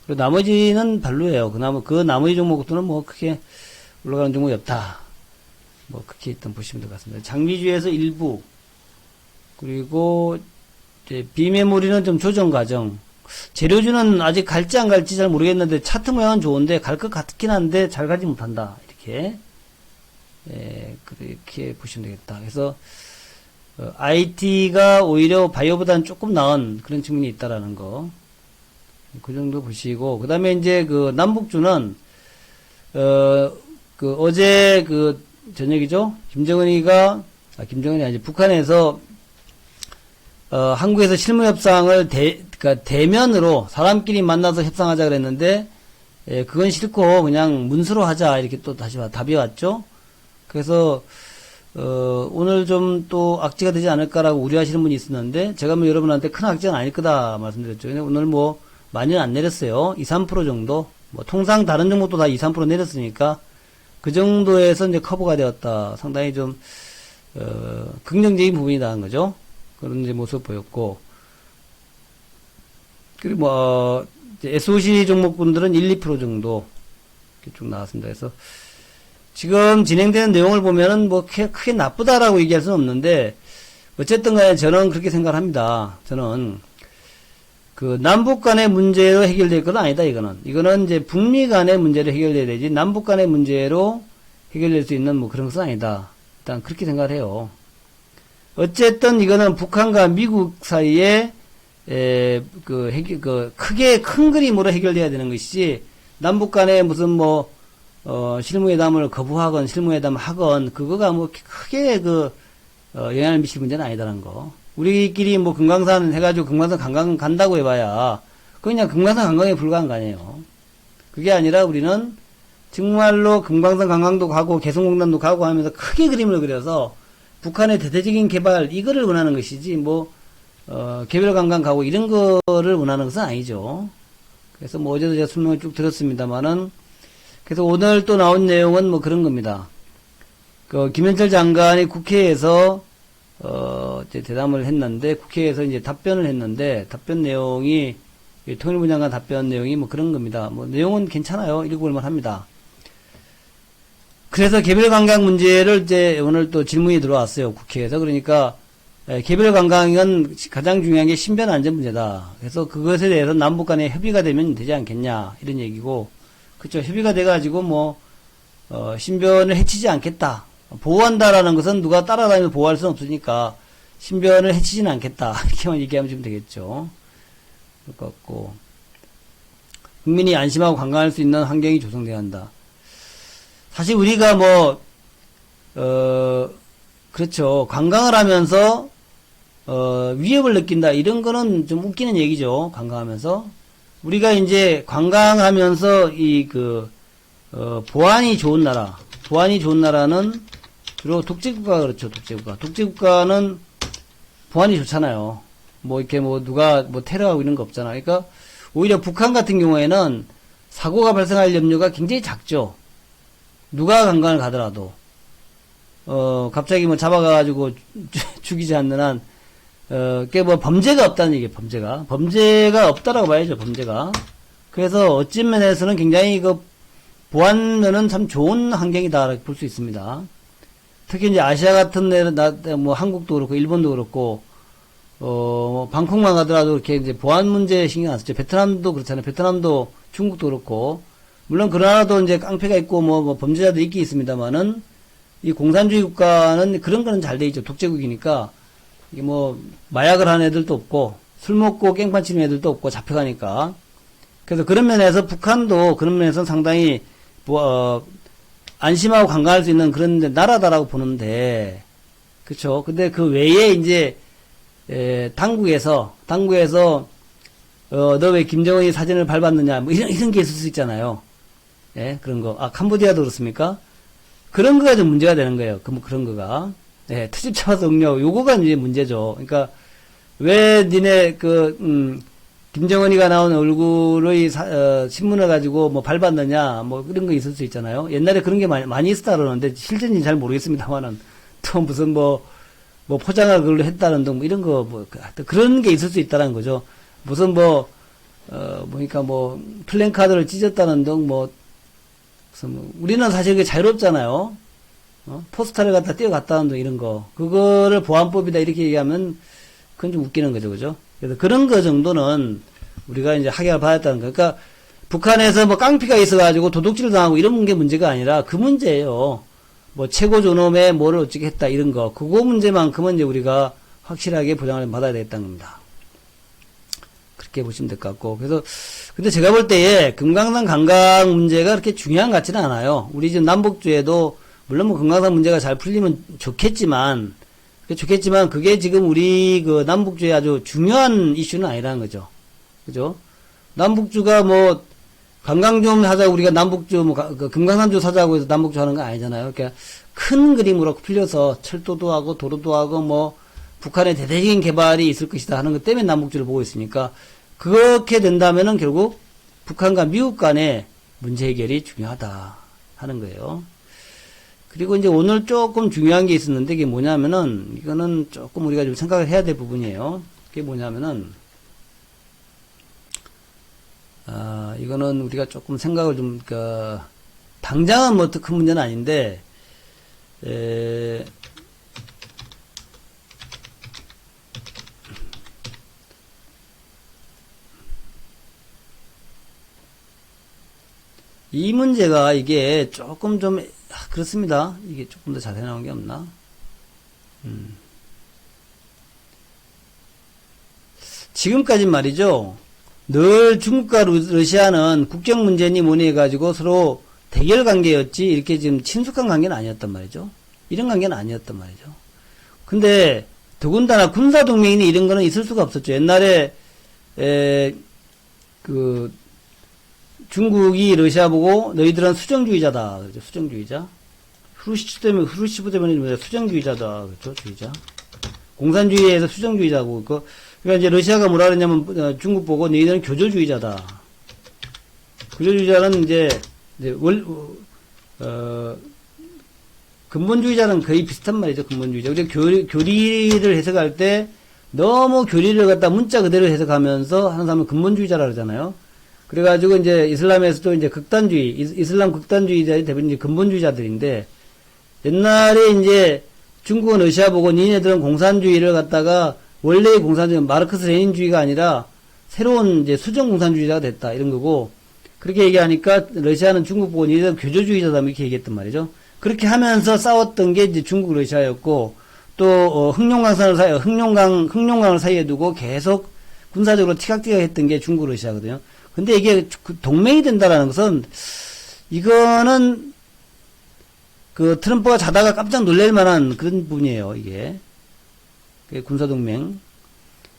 그리고 나머지는 별로예요. 그 나머지 종목들은 뭐 크게 올라가는 종목이 없다. 뭐 그렇게 일단 보시면 될 것 같습니다. 장비주에서 일부, 그리고 이제 비메모리는 좀 조정 과정. 재료주는 아직 갈지 안 갈지 잘 모르겠는데 차트 모양은 좋은데 갈 것 같긴 한데 잘 가지 못한다. 이렇게 그렇게 보시면 되겠다. 그래서 IT가 오히려 바이오보다는 조금 나은 그런 측면이 있다라는 거. 그 정도 보시고, 그 다음에 이제 그 남북주는 어제 저녁이죠? 김정은이 아니지, 북한에서 한국에서 실무협상을 그러니까 대면으로 사람끼리 만나서 협상하자 그랬는데, 그건 싫고 그냥 문서로 하자 이렇게 또 다시 답이 왔죠. 그래서 오늘 좀 또 악재가 되지 않을까라고 우려하시는 분이 있었는데, 제가 뭐 여러분한테 큰 악재는 아닐 거다 말씀드렸죠. 근데 오늘 뭐 많이는 안 내렸어요. 2, 3% 정도. 뭐 통상 다른 종목도 다 2, 3% 내렸으니까 그 정도에서 이제 커버가 되었다. 상당히 좀 긍정적인 부분이다는 거죠. 그런 이제 모습 보였고, 그리고 뭐 SOC 종목분들은 1, 2% 정도 이렇게 쭉 나왔습니다. 그래서 지금 진행되는 내용을 보면은 뭐 크게 나쁘다라고 얘기할 수는 없는데, 어쨌든 간에 저는 그렇게 생각을 합니다. 저는 그 남북 간의 문제로 해결될 건 아니다. 이거는 이제 북미 간의 문제로 해결돼야 되지 남북 간의 문제로 해결될 수 있는 뭐 그런 것은 아니다. 일단 그렇게 생각을 해요. 어쨌든 이거는 북한과 미국 사이에 크게 큰 그림으로 해결돼야 되는 것이지, 남북 간에 무슨 실무회담을 거부하건 실무회담을 하건 그거가 뭐 크게 영향을 미칠 문제는 아니다라는 거. 우리끼리 뭐 금강산 해가지고 금강산 관광 간다고 해봐야 그냥 금강산 관광에 불과한 거 아니에요. 그게 아니라 우리는 정말로 금강산 관광도 가고 개성공단도 가고 하면서 크게 그림을 그려서 북한의 대대적인 개발 이거를 원하는 것이지 개별 관광 가고 이런 거를 원하는 것은 아니죠. 그래서 뭐 어제도 제가 설명을 쭉 드렸습니다만은, 그래서 오늘 또 나온 내용은 뭐 그런 겁니다. 김현철 장관이 국회에서 이제 대담을 했는데, 국회에서 이제 답변을 했는데, 답변 내용이, 통일부 장관 답변 내용이 뭐 그런 겁니다. 뭐 내용은 괜찮아요. 읽어볼만 합니다. 그래서 개별 관광 문제를 이제 오늘 또 질문이 들어왔어요. 국회에서. 그러니까, 개별 관광은 가장 중요한 게 신변 안전 문제다. 그래서 그것에 대해서 남북 간에 협의가 되면 되지 않겠냐. 이런 얘기고, 그쵸. 협의가 돼가지고 신변을 해치지 않겠다. 보호한다라는 것은 누가 따라다니면서 보호할 수는 없으니까 신변을 해치지는 않겠다. 이렇게만 얘기하면 좀 되겠죠. 그럴 것 같고, 국민이 안심하고 관광할 수 있는 환경이 조성돼야 한다. 사실 우리가 그렇죠. 관광을 하면서 위협을 느낀다. 이런 거는 좀 웃기는 얘기죠. 관광하면서. 우리가 이제 관광하면서 보안이 좋은 나라는 주로 독재국가가 그렇죠. 독재국가는 보안이 좋잖아요. 누가 테러하고 이런 거 없잖아. 그러니까 오히려 북한 같은 경우에는 사고가 발생할 염려가 굉장히 작죠. 누가 관광을 가더라도 갑자기 잡아가가지고 죽이지 않는 한 범죄가 없다는 얘기예요. 범죄가 없다라고 봐야죠. 범죄가. 그래서 어찌 면에서는 굉장히 보안면은 참 좋은 환경이다 볼 수 있습니다. 특히 이제 아시아 같은 데는 한국도 그렇고 일본도 그렇고 방콕만 가더라도 이렇게 이제 보안 문제 신경 안 쓰죠. 베트남도 그렇잖아요. 베트남도 중국도 그렇고, 물론 그 나라도 이제 깡패가 있고 범죄자도 있긴 있습니다만은, 이 공산주의 국가는 그런 거는 잘 돼 있죠. 독재국이니까 이게 마약을 하는 애들도 없고 술 먹고 깽판 치는 애들도 없고 잡혀가니까. 그래서 그런 면에서 북한도 그런 면에서 상당히 안심하고 관광할 수 있는 그런 나라다라고 보는데, 그쵸. 근데 그 외에 이제 당국에서 너 왜 김정은이 사진을 밟았느냐 이런 게 있을 수 있잖아요. 예, 그런 거. 캄보디아도 그렇습니까? 그런 거가 좀 문제가 되는 거예요. 그런 거가. 예, 트집 잡아서 응력, 요거가 이제 문제죠. 그러니까, 왜 니네, 김정은이가 나온 얼굴의, 신문을 가지고 밟았느냐, 그런 거 있을 수 있잖아요. 옛날에 그런 게 많이 있었다 그러는데, 실제인지 잘 모르겠습니다만은, 또 무슨 뭐 포장을 그걸로 했다는 등 뭐 이런 거 뭐 그런 게 있을 수 있다는 거죠. 무슨 뭐 보니까 뭐 플랜카드를 찢었다는 등 뭐 무슨 뭐 우리는 사실 그게 자유롭잖아요. 포스터를 갖다 띄어갔다는 등 이런 거 그거를 보안법이다 이렇게 얘기하면 그건 좀 웃기는 거죠, 그죠? 그래서 그런 거 정도는 우리가 이제 학약을 받았다는 거. 그러니까 북한에서 뭐 깡피가 있어가지고 도둑질 당하고 이런 게 문제가 아니라 그 문제예요. 뭐 최고 존엄에 뭐를 어떻게 했다 이런 거. 그거 문제만큼은 이제 우리가 확실하게 보장을 받아야 되겠다는 겁니다. 그렇게 보시면 될 것 같고. 그래서 근데 제가 볼 때에 금강산 관광 문제가 그렇게 중요한 것 같지는 않아요. 우리 지금 남북주에도 물론 뭐 금강산 문제가 잘 풀리면 좋겠지만 그게 지금 우리 그 남북주의 아주 중요한 이슈는 아니라는 거죠. 그죠? 남북주가 뭐 관광 좀 하자고 우리가 남북주 뭐 금강산주 사자고 해서 남북주 하는 거 아니잖아요. 그러니까 큰 그림으로 풀려서 철도도 하고 도로도 하고 뭐 북한의 대대적인 개발이 있을 것이다 하는 것 때문에 남북주를 보고 있으니까 그렇게 된다면은 결국 북한과 미국 간의 문제 해결이 중요하다 하는 거예요. 그리고 이제 오늘 조금 중요한 게 있었는데 이게 뭐냐면은 이거는 조금 우리가 좀 생각을 해야 될 부분이에요. 그게 뭐냐면은 이거는 우리가 조금 생각을 좀 당장은 뭐 큰 문제는 아닌데 이 문제가 이게 조금 좀 그렇습니다. 이게 조금 더 자세히 나온 게 없나? 지금까지 말이죠. 늘 중국과 러시아는 국경 문제니 뭐니 해가지고 서로 대결 관계였지 이렇게 지금 친숙한 관계는 아니었단 말이죠. 이런 관계는 아니었단 말이죠. 근데 더군다나 군사동맹이니 이런 거는 있을 수가 없었죠. 옛날에 중국이 러시아 보고 너희들은 수정주의자다. 그렇죠? 수정주의자. 후르시브 때문에 수정주의자다. 그렇죠? 주의자. 공산주의에서 수정주의자고. 그러니까 이제 러시아가 뭐라 그러냐면 중국 보고 너희들은 교조주의자다. 교조주의자는 이제 근본주의자는 거의 비슷한 말이죠. 근본주의자. 우리가 교리를 해석할 때 너무 교리를 갖다 문자 그대로 해석하면서 하는 사람은 근본주의자라 그러잖아요. 그래가지고 이제 이슬람에서도 이제 극단주의, 이슬람 극단주의자의 대부분 근본주의자들인데 옛날에 이제 중국은 러시아 보고 니네들은 공산주의를 갖다가 원래의 공산주의, 마르크스 레닌주의가 아니라 새로운 이제 수정 공산주의자가 됐다 이런 거고 그렇게 얘기하니까 러시아는 중국 보고 니네들은 교조주의자다 이렇게 얘기했단 말이죠. 그렇게 하면서 싸웠던 게 이제 중국 러시아였고 또 흥룡강을 사이에 두고 계속 군사적으로 티격태격 했던 게 중국 러시아거든요. 근데 이게 동맹이 된다라는 것은 이거는 트럼프가 자다가 깜짝 놀랄 만한 그런 부분이에요. 이게 군사동맹.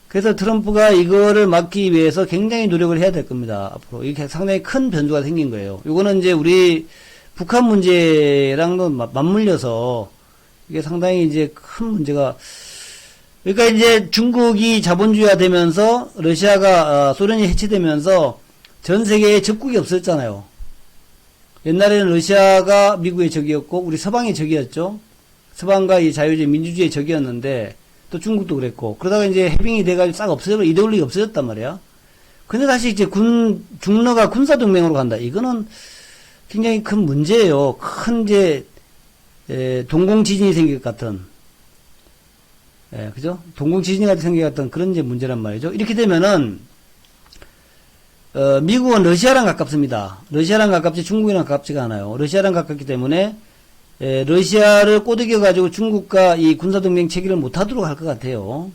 그래서 트럼프가 이거를 막기 위해서 굉장히 노력을 해야 될 겁니다. 앞으로 이게 상당히 큰 변수가 생긴 거예요. 이거는 이제 우리 북한 문제랑도 맞물려서 이게 상당히 이제 큰 문제가 그러니까 이제 중국이 자본주의화 되면서 러시아가 소련이 해체되면서 전 세계에 적국이 없었잖아요. 옛날에는 러시아가 미국의 적이었고 우리 서방의 적이었죠. 서방과 이 자유주의 민주주의의 적이었는데 또 중국도 그랬고 그러다가 이제 해빙이 돼가지고 싹 없어져 이데올로기가 없어졌단 말이야. 근데 다시 이제 중러가 군사동맹으로 간다. 이거는 굉장히 큰 문제예요. 큰 이제 동공지진이 생길 것 같은 그죠? 동공지진이 같은 생길 것 같은 그런 이제 문제란 말이죠. 이렇게 되면은 미국은 러시아랑 가깝습니다. 러시아랑 가깝지 중국이랑 가깝지가 않아요. 러시아랑 가깝기 때문에 러시아를 꼬드겨 가지고 중국과 이 군사동맹 체결을 못하도록 할 것 같아요.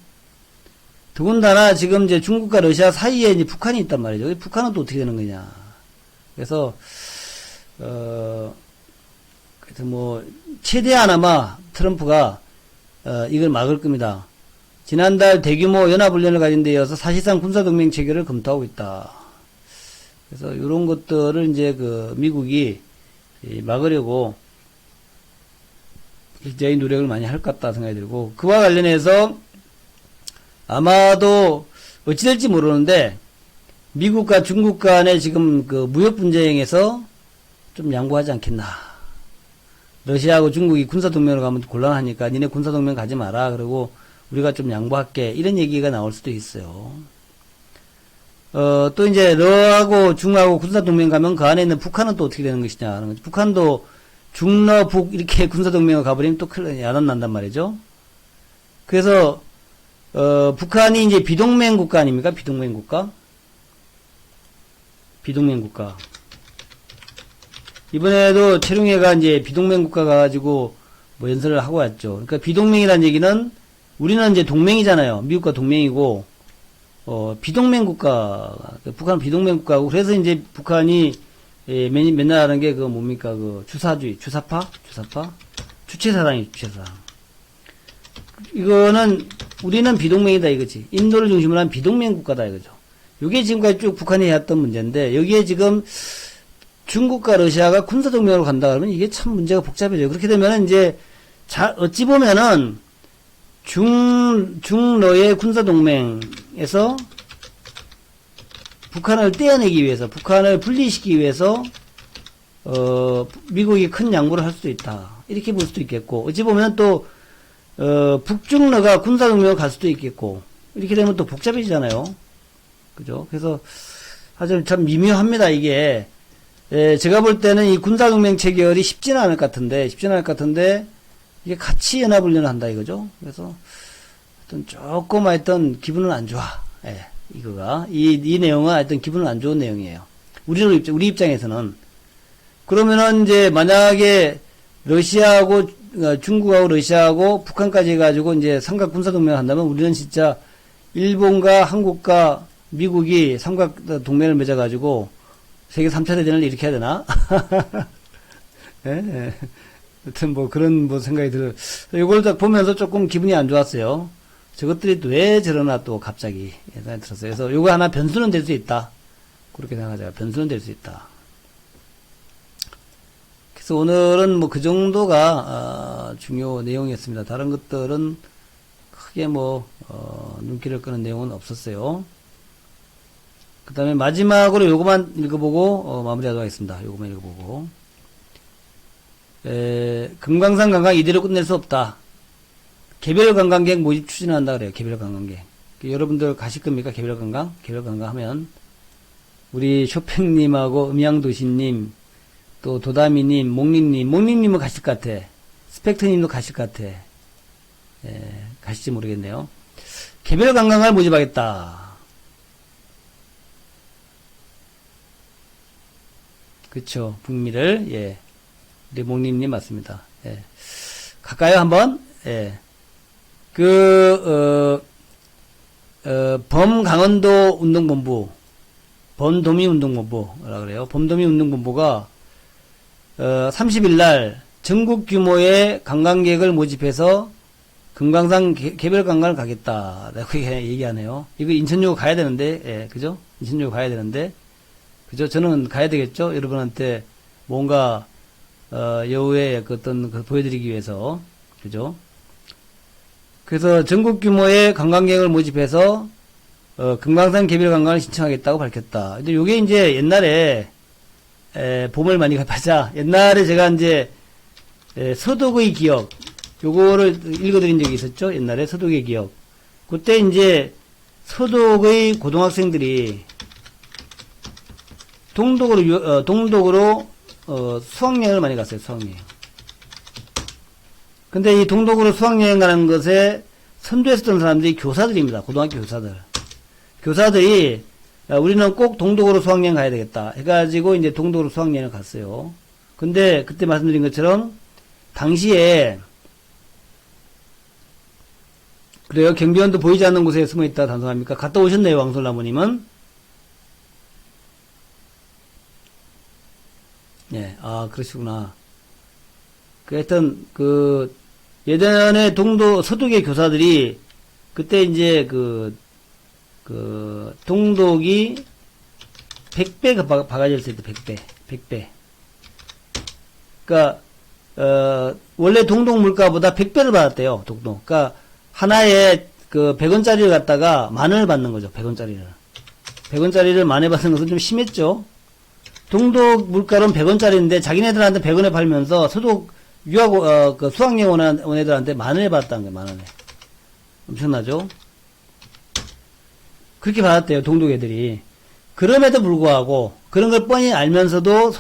더군다나 지금 이제 중국과 러시아 사이에 이제 북한이 있단 말이죠. 북한은 또 어떻게 되는 거냐. 그래서 그래서 뭐 최대한 아마 트럼프가 이걸 막을 겁니다. 지난달 대규모 연합훈련을 가진 데 이어서 사실상 군사동맹 체결을 검토하고 있다. 그래서 이런 것들을 이제 미국이 막으려고 굉장히 노력을 많이 할 것 같다 생각이 들고 그와 관련해서 아마도 어찌 될지 모르는데 미국과 중국 간의 지금 무역 분쟁에서 좀 양보하지 않겠나 러시아하고 중국이 군사동맹으로 가면 곤란하니까 니네 군사동맹 가지 마라. 그리고 우리가 좀 양보할게. 이런 얘기가 나올 수도 있어요. 또 이제 러하고 중하고 군사동맹 가면 그 안에 있는 북한은 또 어떻게 되는 것이냐 하는 거죠. 북한도 중러 북 이렇게 군사동맹으로 가버리면 또 큰일 야단 난단 말이죠. 그래서 북한이 이제 비동맹 국가 아닙니까? 비동맹 국가. 비동맹 국가. 이번에도 최룡해가 이제 비동맹 국가 가가지고 뭐 연설을 하고 왔죠. 그러니까 비동맹이라는 얘기는 우리는 이제 동맹이잖아요. 미국과 동맹이고, 비동맹 국가, 북한은 비동맹 국가고, 그래서 이제 북한이 맨날 하는 게 그 뭡니까? 그 주사주의, 주사파? 주체사상이 주체사상. 이거는 우리는 비동맹이다 이거지. 인도를 중심으로 한 비동맹 국가다 이거죠. 이게 지금까지 쭉 북한이 해왔던 문제인데, 여기에 지금 중국과 러시아가 군사동맹으로 간다 그러면 이게 참 문제가 복잡해져요. 그렇게 되면은 이제, 어찌 보면은, 중러의 군사동맹에서 북한을 떼어내기 위해서, 북한을 분리시키기 위해서, 미국이 큰 양보를 할 수도 있다. 이렇게 볼 수도 있겠고, 어찌 보면 또, 북중러가 군사동맹으로 갈 수도 있겠고, 이렇게 되면 또 복잡해지잖아요. 그죠? 그래서, 아주 참 미묘합니다, 이게. 제가 볼 때는 이 군사동맹 체결이 쉽지는 않을 것 같은데, 이게 같이 연합훈련을 한다 이거죠. 그래서, 하여튼 조금 하여튼 기분은 안 좋아. 예, 이거가. 이 내용은 하여튼 기분은 안 좋은 내용이에요. 우리 입장에서는. 그러면은 이제 만약에 러시아하고, 중국하고 러시아하고 북한까지 해가지고 이제 삼각 군사동맹을 한다면 우리는 진짜 일본과 한국과 미국이 삼각 동맹을 맺어가지고 세계 3차 대전을 일으켜야 되나? 예, 예. 하여튼 뭐 그런 뭐 생각이 들어요. 이걸 딱 보면서 조금 기분이 안 좋았어요. 저것들이 왜 저러나 또 갑자기 생각이 들었어요. 그래서 요거 하나 변수는 될 수 있다. 그렇게 생각하자. 변수는 될 수 있다. 그래서 오늘은 뭐 그 정도가 중요 내용이었습니다. 다른 것들은 크게 뭐 눈길을 끄는 내용은 없었어요. 그 다음에 마지막으로 요거만 읽어보고 마무리하도록 하겠습니다. 요거만 읽어보고 금강산 관광 이대로 끝낼 수 없다. 개별 관광객 모집 추진한다 그래요. 개별 관광객. 여러분들 가실 겁니까? 개별 관광? 개별 관광 하면 우리 쇼팽님하고 음양도시님 또 도다미님, 몽님은 가실 것 같아. 스펙트님도 가실 것 같아. 가실지 모르겠네요. 개별 관광을 모집하겠다. 그쵸. 북미를, 예. 우리 몽님님 맞습니다. 예. 갈까요, 한번? 예. 범강원도 운동본부, 범도미 운동본부라 그래요. 범도미 운동본부가, 30일 날 전국 규모의 관광객을 모집해서 금강산 개별 관광을 가겠다. 라고 얘기하네요. 이거 인천여고 가야 되는데, 예, 그죠? 인천여고 가야 되는데, 그죠? 저는 가야 되겠죠? 여러분한테 뭔가, 여우의 어떤, 보여드리기 위해서. 그죠? 그래서 전국 규모의 관광객을 모집해서, 금강산 개별 관광을 신청하겠다고 밝혔다. 근데 요게 이제 옛날에, 봄을 많이 가파자. 옛날에 제가 이제, 서독의 기억, 요거를 읽어드린 적이 있었죠? 옛날에 서독의 기억. 그때 이제, 서독의 고등학생들이, 동독으로, 수학여행을 많이 갔어요, 수학여행. 근데 이 동독으로 수학여행 가는 것에 선두했었던 사람들이 교사들입니다. 고등학교 교사들. 교사들이, 우리는 꼭 동독으로 수학여행 가야 되겠다. 해가지고 이제 동독으로 수학여행을 갔어요. 근데 그때 말씀드린 것처럼, 당시에, 그래요. 경비원도 보이지 않는 곳에 숨어 있다 단속합니까? 갔다 오셨네요, 왕솔나무님은. 예, 그러시구나. 하여튼, 예전에 서독의 교사들이, 그때 이제 동독이 100배 바가지를 때 100배. 그니까, 원래 동독 물가보다 100배를 받았대요, 동독. 그니까, 하나에 100원짜리를 갖다가 만원을 받는 거죠, 100원짜리를. 100원짜리를 만에 받는 것은 좀 심했죠. 동독 물가는 100원짜리인데 자기네들한테 100원에 팔면서 서독 그 수학여행 온 애들한테 10,000원에 받았다는 거예요, 10,000원에. 엄청나죠? 그렇게 받았대요, 동독 애들이. 그럼에도 불구하고, 그런 걸 뻔히 알면서도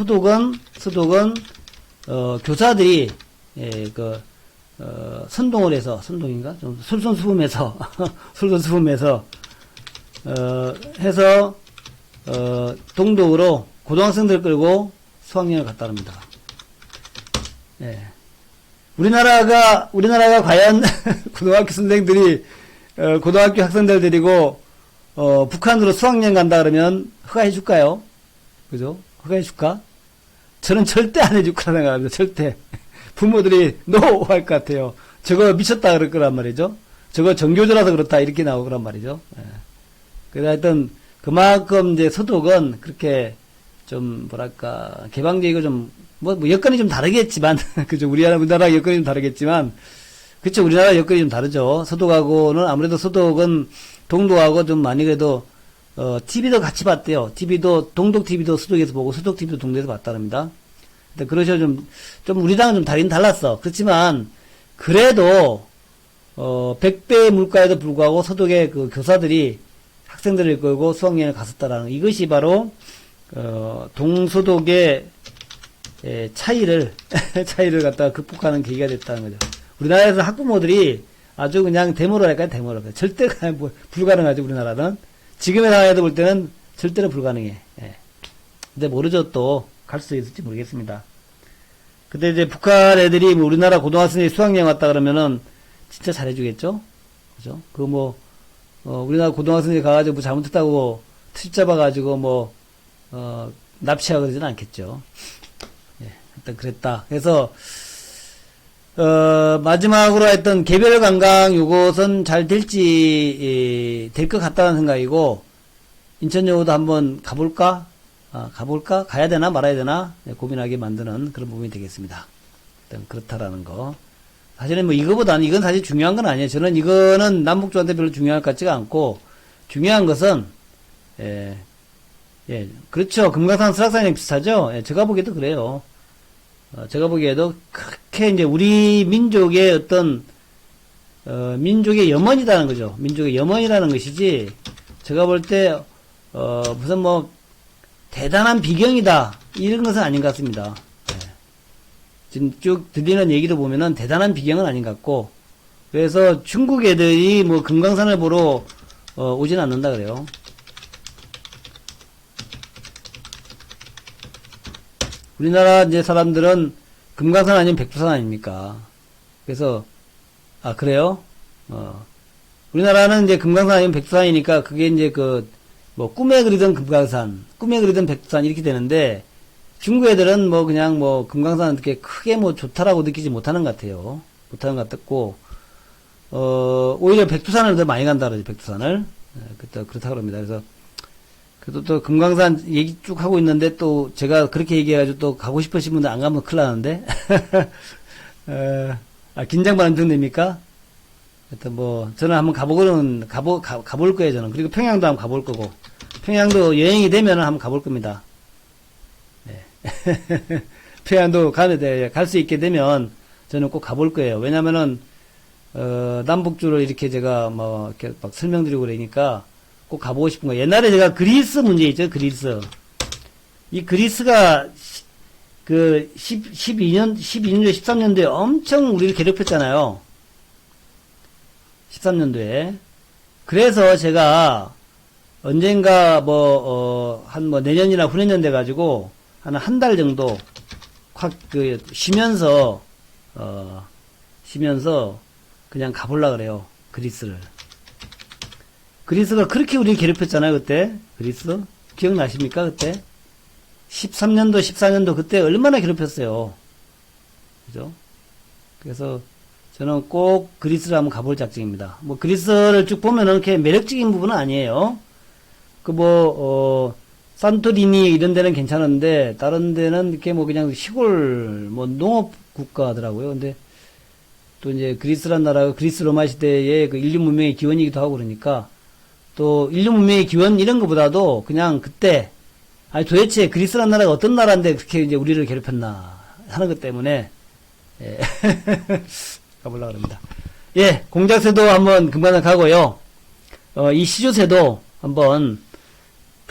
교사들이, 예, 선동을 해서, 선동인가? 좀 솔선수범해서, 해서, 동독으로 고등학생들 끌고 수학여행을 갔다 합니다. 예. 우리나라가 과연 고등학교 선생들이, 고등학교 학생들 데리고, 북한으로 수학여행 간다 그러면 허가해 줄까요? 그죠? 허가해 줄까? 저는 절대 안 해줄 거라 생각합니다. 절대. 부모들이 노! 할 것 같아요. 저거 미쳤다 그럴 거란 말이죠. 저거 정교조라서 그렇다 이렇게 나오고 그란 말이죠. 예. 그래서 하여튼 그만큼 이제 서독은 그렇게 좀 뭐랄까 개방적이고 좀 뭐 여건이 좀 다르겠지만 그죠? 우리나라 여건이 좀 다르겠지만 그쵸? 우리나라 여건이 좀 다르죠. 서독하고는 아무래도 서독은 동독하고 좀 많이 그래도 TV도 같이 봤대요. TV도 동독 TV도 서독에서 보고 서독 TV도 동독에서 봤다랍니다. 근데 그러셔 좀 우리랑은 좀 다르긴 달랐어. 그렇지만 그래도 100배의 물가에도 불구하고 서독의 그 교사들이 학생들을 끌고 수학여행을 갔었다라는 이것이 바로 동서독의 차이를 갖다가 극복하는 계기가 됐다는 거죠. 우리나라에서 학부모들이 아주 그냥 데모를 할까요? 데모를 할까요? 절대 불가능하죠, 우리나라는. 지금의 상황에도 볼 때는 절대로 불가능해. 예. 근데 모르죠, 또. 갈 수 있을지 모르겠습니다. 근데 이제 북한 애들이 뭐 우리나라 고등학생이 수학여행 왔다 그러면은 진짜 잘해주겠죠? 그죠? 우리나라 고등학생이 가가지고 뭐 잘못했다고 트집 잡아가지고 납치하고 그러지는 않겠죠. 예, 일단 그랬다. 그래서, 마지막으로 했던 개별 관광 요것은 잘 될지, 될 것 같다는 생각이고, 인천여고도 한번 가볼까? 가야 되나 말아야 되나? 고민하게 만드는 그런 부분이 되겠습니다. 일단 그렇다라는 거. 사실은 이건 사실 중요한 건 아니에요. 저는 이거는 남북조한테 별로 중요할 것 같지가 않고, 중요한 것은, 그렇죠. 금강산 설악산이랑 비슷하죠? 예, 제가 보기에도 그래요. 제가 보기에도 그렇게 이제 우리 민족의 어떤, 민족의 염원이라는 거죠. 민족의 염원이라는 것이지, 제가 볼 때, 무슨 대단한 비경이다. 이런 것은 아닌 것 같습니다. 예. 지금 쭉 들리는 얘기를 보면은 대단한 비경은 아닌 것 같고, 그래서 중국 애들이 금강산을 보러, 오진 않는다 그래요. 우리나라 이제 사람들은 금강산 아니면 백두산 아닙니까? 그래서, 그래요? 우리나라는 이제 금강산 아니면 백두산이니까 그게 이제 꿈에 그리던 금강산, 꿈에 그리던 백두산 이렇게 되는데, 중국 애들은 그냥 금강산 이렇게 크게 좋다라고 느끼지 못하는 것 같아요. 못하는 것 같았고, 오히려 백두산을 더 많이 간다 그러지, 백두산을. 그렇다 그럽니다. 그래서, 그래도 또 금강산 얘기 쭉 하고 있는데 또 제가 그렇게 얘기해가지고 또 가고 싶으신 분들 안 가면 큰일 나는데. 긴장만 엄청 됩니까? 하여튼 저는 한번 가볼 거예요, 저는. 그리고 평양도 한번 가볼 거고. 평양도 여행이 되면은 한번 가볼 겁니다. 네. 평양도 갈 수 있게 되면 저는 꼭 가볼 거예요. 왜냐면은, 남북주를 이렇게 제가 이렇게 막 설명드리고 그러니까 꼭 가보고 싶은 거예요. 옛날에 제가 그리스 문제 있죠, 그리스. 이 그리스가 12년, 13년도에 엄청 우리를 괴롭혔잖아요. 13년도에. 그래서 제가 언젠가 내년이나 후내년 돼가지고 한 달 정도 쉬면서 그냥 가보려고 그래요. 그리스를. 그리스가 그렇게 우리 괴롭혔잖아요, 그때. 그리스? 기억나십니까, 그때? 13년도, 14년도 그때 얼마나 괴롭혔어요. 그죠? 그래서 저는 꼭 그리스를 한번 가볼 작정입니다. 그리스를 쭉 보면은 이렇게 매력적인 부분은 아니에요. 산토리니 이런 데는 괜찮은데, 다른 데는 이렇게 그냥 시골, 농업 국가더라고요. 근데 또 이제 그리스란 나라가 그리스 로마 시대의 인류 문명의 기원이기도 하고 그러니까, 또 인류 문명의 기원 이런 것보다도 그냥 그때 도대체 그리스란 나라가 어떤 나라인데 그렇게 이제 우리를 괴롭혔나 하는 것 때문에 예. 가보려고 합니다. 예, 공작새도 한번 금방 가고요. 이 시조새도 한번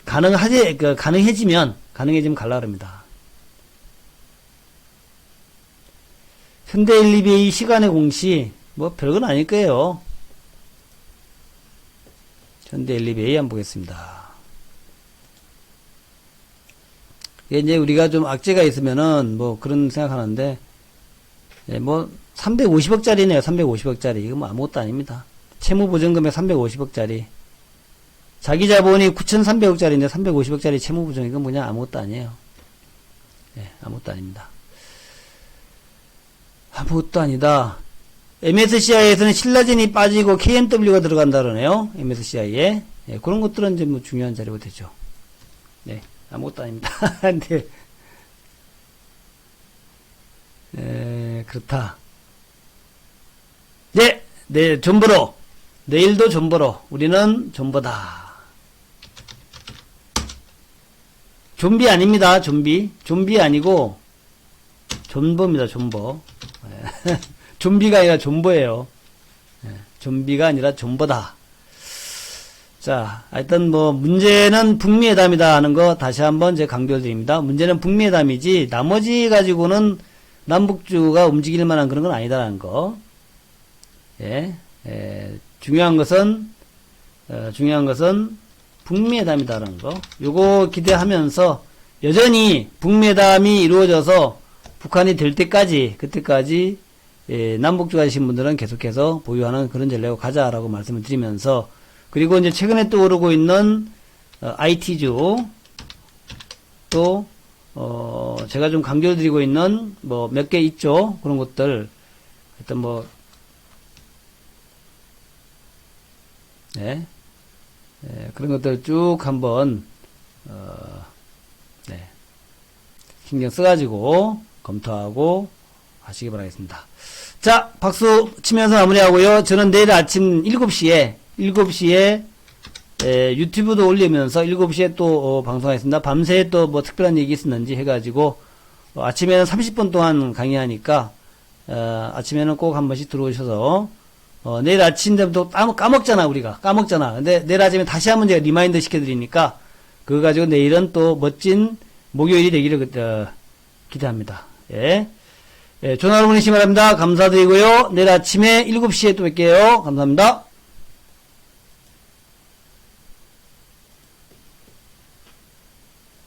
가능해지면 가려고 합니다. 현대일리베이 시간의 공시, 뭐 별건 아닐 거예요. 현대일리베이 한번 보겠습니다. 이제 우리가 좀 악재가 있으면은 뭐 그런 생각하는데, 예, 뭐 350억짜리네요. 350억짜리. 이거 뭐 아무것도 아닙니다. 채무보증금액 350억짜리. 자기 자본이 9,300억짜리인데 350억짜리 채무보증, 이건 뭐냐? 아무것도 아니에요. 예, 아무것도 아닙니다. 아무것도 아니다. MSCI에서는 신라젠이 빠지고 KMW가 들어간다 그러네요. MSCI에. 예, 그런 것들은 이제 뭐 중요한 자료가 되죠. 네, 아무것도 아닙니다. 네, 그렇다. 네, 네, 존버로. 내일도 존버로. 우리는 존버다. 좀비 아닙니다. 좀비 아니고 존버입니다. 존버. 좀비가 아니라 존버예요. 좀비가 아니라 존버다. 자, 하여튼 뭐 문제는 북미회담이다 하는 거 다시 한번 제가 강조를 드립니다. 문제는 북미회담이지 나머지 가지고는 남북주가 움직일 만한 그런 건 아니다라는 거. 중요한 것은 북미회담이다라는 거. 요거 기대하면서 여전히 북미회담이 이루어져서 북한이 될 때까지, 그때까지, 남북주 가신 분들은 계속해서 보유하는 그런 전략으로 가자라고 말씀을 드리면서, 그리고 이제 최근에 또 오르고 있는, IT주, 또, 제가 좀 강조를 드리고 있는, 뭐, 몇 개 있죠. 그런 것들, 하여튼 뭐, 그런 것들 쭉 한번, 신경 써가지고, 검토하고 하시기 바라겠습니다. 자, 박수 치면서 마무리하고요. 저는 내일 아침 7시에 유튜브도 올리면서 7시에 또 방송하겠습니다. 밤새 또 뭐 특별한 얘기 있었는지 해가지고 아침에는 30분 동안 강의하니까 아침에는 꼭 한 번씩 들어오셔서 내일 아침 되면 또 까먹잖아. 우리가 까먹잖아. 근데 내일 아침에 다시 한번 제가 리마인드 시켜드리니까 그거 가지고 내일은 또 멋진 목요일이 되기를 기대합니다. 예. 전화 여러분이시 바랍니다. 감사드리고요. 내일 아침에 7시에 또 뵐게요. 감사합니다.